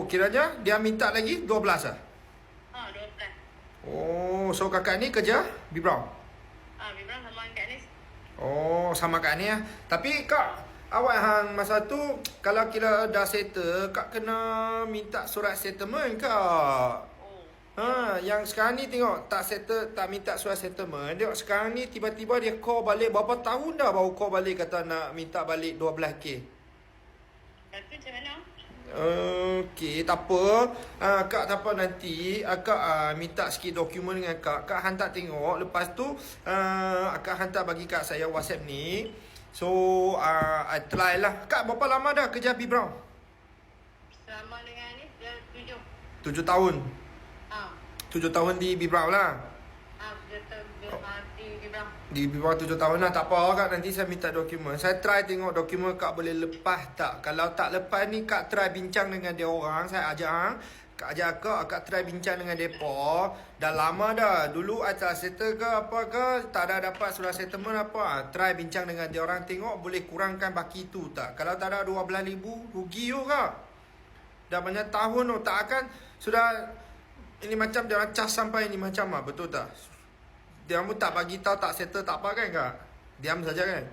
So kiranya dia minta lagi 12 lah. 12. Oh, so kakak ni kerja B-Brown? Memang sama kat ni. Oh, sama kat ni lah. Tapi kak, awak hang masa tu kalau kira dah settle, kak kena minta surat settlement kak. Yang sekarang ni tengok tak settle, tak minta surat settlement. Tengok sekarang ni tiba-tiba dia call balik. Berapa tahun dah baru call balik kata nak minta balik 12K. Tapi macam mana? Okey, tak apa. Kak tak apa, nanti akak minta sikit dokumen dengan kak. Kak hantar tengok. Lepas tu akak hantar bagi kak saya WhatsApp ni. So I try lah. Kak berapa lama dah kerja B-Brown? Selama dengan ni dia 7. 7 tahun. 7 tahun di B-Brown lah. Dia mati dia bilang. Di bawah 7 tahun lah. Tak apa kak, nanti saya minta dokumen. Saya try tengok dokumen kak boleh lepas tak. Kalau tak lepas ni kak try bincang dengan dia orang. Saya ajak hang, kak ajak akak try bincang dengan depa. Dah lama dah. Dulu I tak settle ke apa ke, tak ada dapat surat settlement apa. Try bincang dengan dia orang, tengok boleh kurangkan baki tu tak. Kalau tak ada 12,000 rugi you kak. Dah banyak tahun tu, tak akan sudah. Ini macam dia orang cas sampai ni macam betul tak? Dia pun tak bagi tahu, tak settle tak apa kan kak? Diam saja kan?